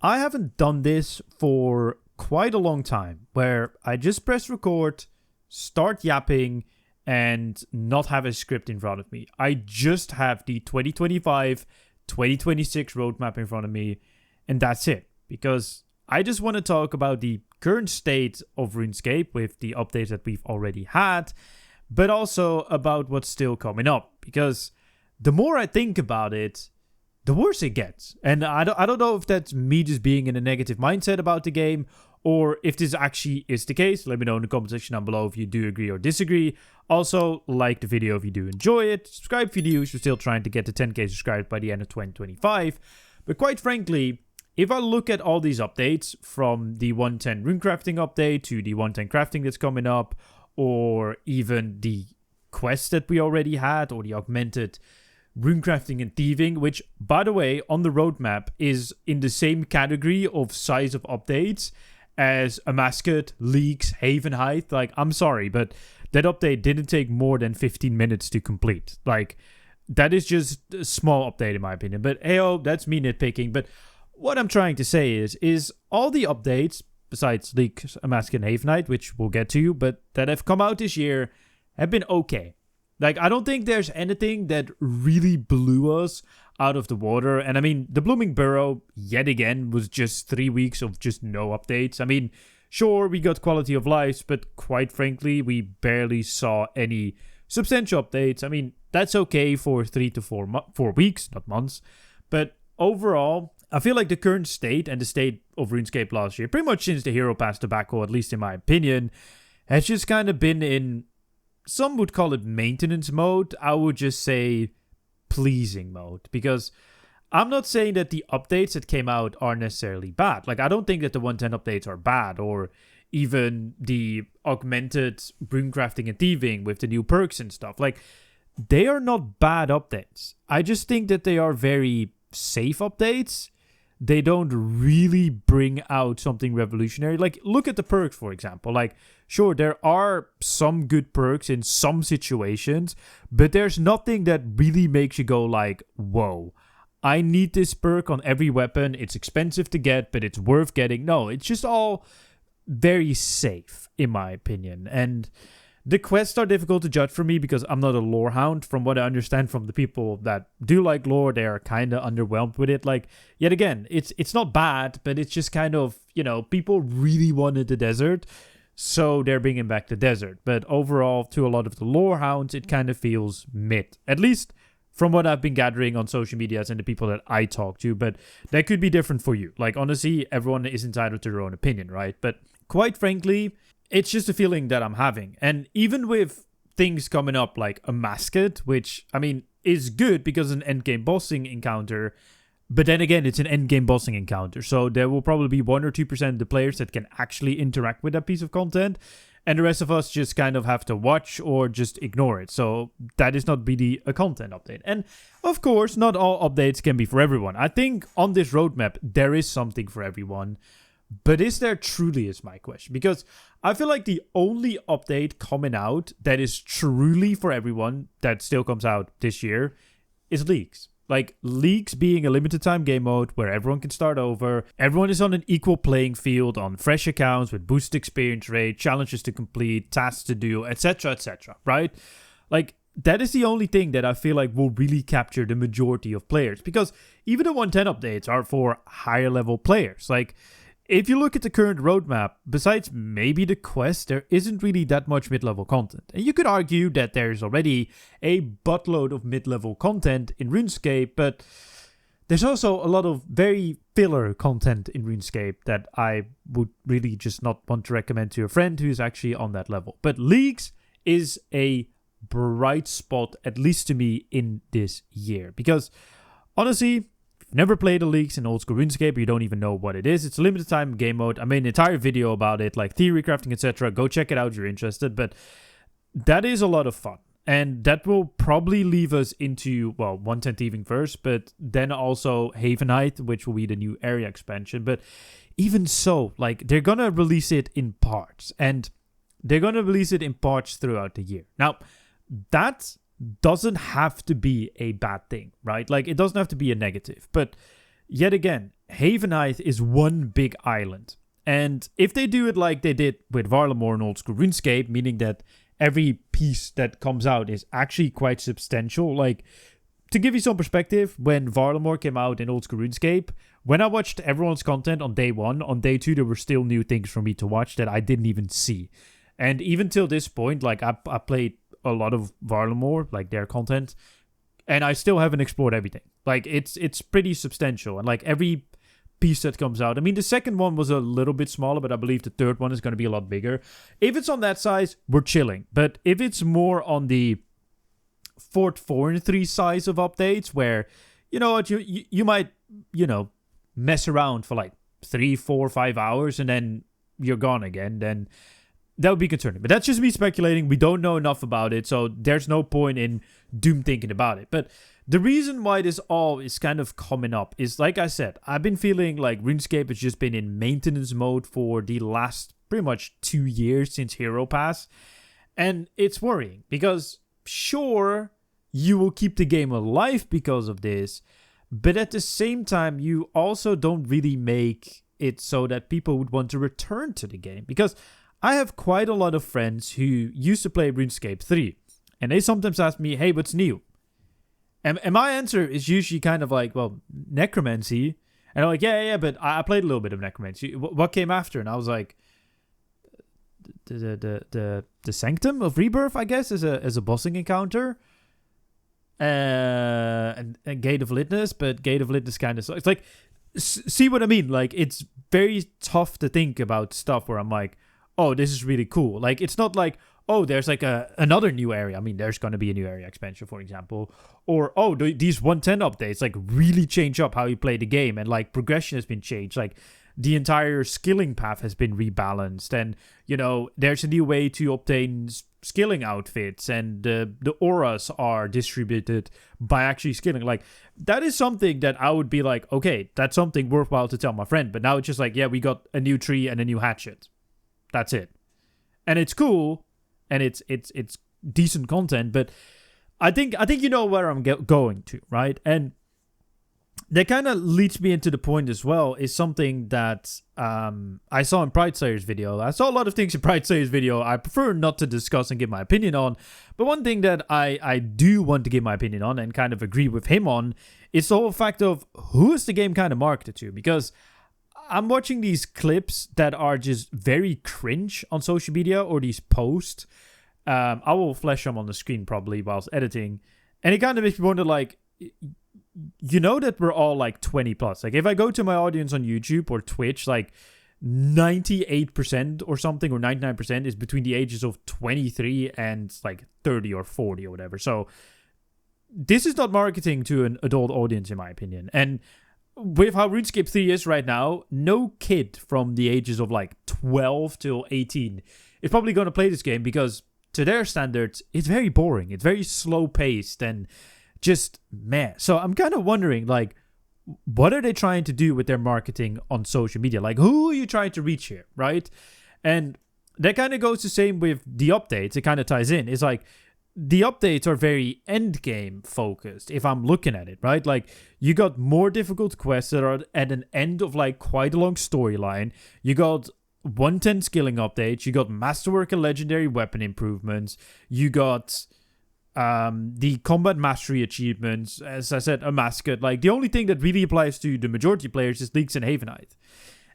I haven't done this for quite a long time, where I just press record, start yapping, and not have a script in front of me. I just have the 2025-2026 roadmap in front of me, and that's it. Because I just want to talk about the current state of RuneScape with the updates that we've already had, but also about what's still coming up. Because the more I think about it, the worse it gets. And I don't know if that's me just being in a negative mindset about the game, or if this actually is the case. Let me know in the comment section down below if you do agree or disagree. Also, like the video if you do enjoy it. Subscribe if you do. We're still trying to get to 10k subscribed by the end of 2025. But quite frankly, if I look at all these updates, from the 110 runecrafting update to the 110 crafting that's coming up, or even the quest that we already had, or the augmented runecrafting and thieving, which, by the way, on the roadmap is in the same category of size of updates as a mascot, leaks, haven height. Like, I'm sorry, but that update didn't take more than 15 minutes to complete. Like, that is just a small update in my opinion. But heyo, that's me nitpicking. But what I'm trying to say is all the updates, besides leaks, a mascot, and haven height, which we'll get to, but that have come out this year, have been okay. Like, I don't think there's anything that really blew us out of the water. And I mean, the Blooming Burrow, yet again, was just 3 weeks of just no updates. I mean, sure, we got quality of life, but quite frankly, we barely saw any substantial updates. I mean, that's okay for 3 to 4 weeks, not months. But overall, I feel like the current state and the state of RuneScape last year, pretty much since the Hero Pass debacle, at least in my opinion, has just kind of been in, some would call it maintenance mode. I would just say pleasing mode, because I'm not saying that the updates that came out are necessarily bad. Like, I don't think that the 110 updates are bad, or even the augmented runecrafting and thieving with the new perks and stuff. Like, they are not bad updates. I just think that they are very safe updates. They don't really bring out something revolutionary. Like, look at the perks, for example. Like, sure, there are some good perks in some situations, but there's nothing that really makes you go like, whoa, I need this perk on every weapon. It's expensive to get, but it's worth getting. No, it's just all very safe, in my opinion. And the quests are difficult to judge for me because I'm not a lore hound. From what I understand from the people that do like lore, they are kind of underwhelmed with it. Like, yet again, it's not bad, but it's just kind of, you know, people really wanted the desert, so they're bringing back the desert. But overall, to a lot of the lore hounds, it kind of feels mid. At least from what I've been gathering on social medias and the people that I talk to. But that could be different for you. Like, honestly, everyone is entitled to their own opinion, right? But quite frankly, it's just a feeling that I'm having. And even with things coming up like a mascot, which, I mean, is good because it's an endgame bossing encounter. But then again, it's an endgame bossing encounter. So there will probably be 1 or 2% of the players that can actually interact with that piece of content. And the rest of us just kind of have to watch or just ignore it. So that is not really a content update. And of course, not all updates can be for everyone. I think on this roadmap, there is something for everyone. But is there truly, is my question. Because I feel like the only update coming out that is truly for everyone, that still comes out this year, is leaks. Like, leaks being a limited time game mode where everyone can start over. Everyone is on an equal playing field on fresh accounts with boosted experience rate, challenges to complete, tasks to do, etc., right? Like, that is the only thing that I feel like will really capture the majority of players. Because even the 110 updates are for higher level players. Like, if you look at the current roadmap, besides maybe the quest, there isn't really that much mid-level content. And you could argue that there's already a buttload of mid-level content in RuneScape, but there's also a lot of very filler content in RuneScape that I would really just not want to recommend to a friend who's actually on that level. But leagues is a bright spot, at least to me, in this year. Because, honestly, never played the leaks in old school RuneScape, you don't even know what it is. It's a limited time game mode. I made an entire video about it, like theory crafting, etc. Go check it out if you're interested. But that is a lot of fun. And that will probably leave us into, well, 110 thieving first, but then also Haven Height, which will be the new area expansion. But even so, like, they're gonna release it in parts. And they're gonna release it in parts throughout the year. Now, that doesn't have to be a bad thing, right? Like, it doesn't have to be a negative, but yet again, Havenite is one big island. And if they do it like they did with Varlamore and old school RuneScape, meaning that every piece that comes out is actually quite substantial. Like, to give you some perspective, when Varlamore came out in old school RuneScape, when I watched everyone's content on day 1, on day 2, there were still new things for me to watch that I didn't even see. And even till this point, like, I played a lot of Varlamore, like their content, and I still haven't explored everything. Like, it's pretty substantial. And like every piece that comes out, I mean, the second one was a little bit smaller, but I believe the third one is going to be a lot bigger. If it's on that size, we're chilling. But if it's more on the Fort 4 and 3 size of updates, where, you know what, you might, you know, mess around for like 3, 4, 5 hours and then you're gone again, then that would be concerning. But that's just me speculating. We don't know enough about it, so there's no point in doom thinking about it. But the reason why this all is kind of coming up is, like I said, I've been feeling like RuneScape has just been in maintenance mode for the last pretty much 2 years since Hero Pass. And it's worrying because, sure, you will keep the game alive because of this, but at the same time, you also don't really make it so that people would want to return to the game. Because I have quite a lot of friends who used to play RuneScape 3, and they sometimes ask me, hey, what's new? And my answer is usually kind of like, well, Necromancy. And I'm like, yeah, but I played a little bit of Necromancy. What came after? And I was like, the Sanctum of Rebirth, I guess, as a bossing encounter. And Gate of Litness, but Gate of Litness kind of... It's like, see what I mean? Like, it's very tough to think about stuff where I'm like, oh, this is really cool. Like, it's not like, oh, there's like another new area. I mean, there's going to be a new area expansion, for example. Or, oh, these 110 updates, like, really change up how you play the game. And, like, progression has been changed. Like, the entire skilling path has been rebalanced. And, you know, there's a new way to obtain skilling outfits. And the auras are distributed by actually skilling. Like, that is something that I would be like, okay, that's something worthwhile to tell my friend. But now it's just like, yeah, we got a new tree and a new hatchet. That's it. And it's cool. And it's decent content, but I think you know where I'm going to, right? And that kind of leads me into the point as well, is something that I saw in Prideslayer's video. I saw a lot of things in Prideslayer's video I prefer not to discuss and give my opinion on, but one thing that I do want to give my opinion on and kind of agree with him on is the whole fact of who is the game kind of marketed to, because I'm watching these clips that are just very cringe on social media, or these posts. I will flash them on the screen probably whilst editing. And it kind of makes me wonder, like, you know that we're all like 20 plus. Like, if I go to my audience on YouTube or Twitch, like 98% or something, or 99% is between the ages of 23 and like 30 or 40 or whatever. So this is not marketing to an adult audience, in my opinion. And with how RuneScape 3 is right now, no kid from the ages of like 12 till 18 is probably going to play this game, because to their standards, it's very boring. It's very slow paced and just meh. So I'm kind of wondering, like, what are they trying to do with their marketing on social media? Like, who are you trying to reach here, right? And that kind of goes the same with the updates. It kind of ties in. It's like, the updates are very end game focused, if I'm looking at it, right? Like, you got more difficult quests that are at an end of like quite a long storyline. You got 110 skilling updates. You got masterwork and legendary weapon improvements. You got the combat mastery achievements. As I said, a mascot. Like, the only thing that really applies to the majority of players is Leaks and Havenite.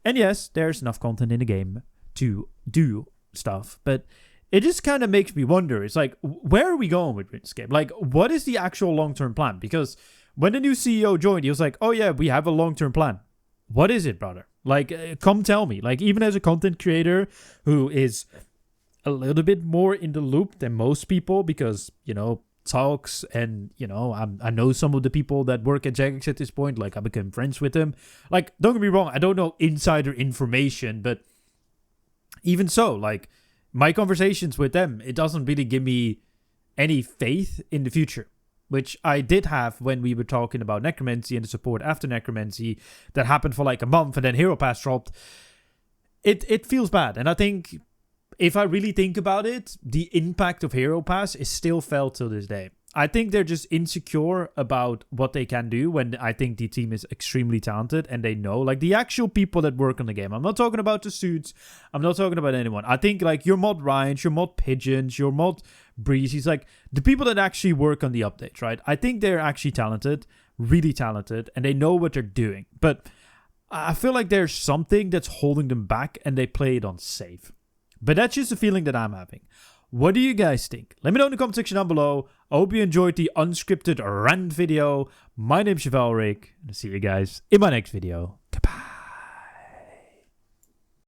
And yes, there's enough content in the game to do stuff, but it just kind of makes me wonder. It's like, where are we going with RuneScape? Like, what is the actual long-term plan? Because when the new CEO joined, he was like, oh yeah, we have a long-term plan. What is it, brother? Like, come tell me. Like, even as a content creator who is a little bit more in the loop than most people, because, you know, talks and, you know, I know some of the people that work at Jagex at this point. Like, I became friends with them. Like, don't get me wrong, I don't know insider information, but even so, like, my conversations with them, it doesn't really give me any faith in the future, which I did have when we were talking about Necromancy and the support after Necromancy that happened for like a month, and then Hero Pass dropped. It feels bad. And I think, if I really think about it, the impact of Hero Pass is still felt till this day. I think they're just insecure about what they can do when I think the team is extremely talented and they know, like, the actual people that work on the game. I'm not talking about the suits. I'm not talking about anyone. I think, like, your mod Ryans, your mod Pigeons, your mod Breezes, like, the people that actually work on the updates, right? I think they're actually talented, really talented, and they know what they're doing. But I feel like there's something that's holding them back and they play it on safe. But that's just a feeling that I'm having. What do you guys think? Let me know in the comment section down below. I hope you enjoyed the unscripted rant video. My name's Chevalric, and I'll see you guys in my next video.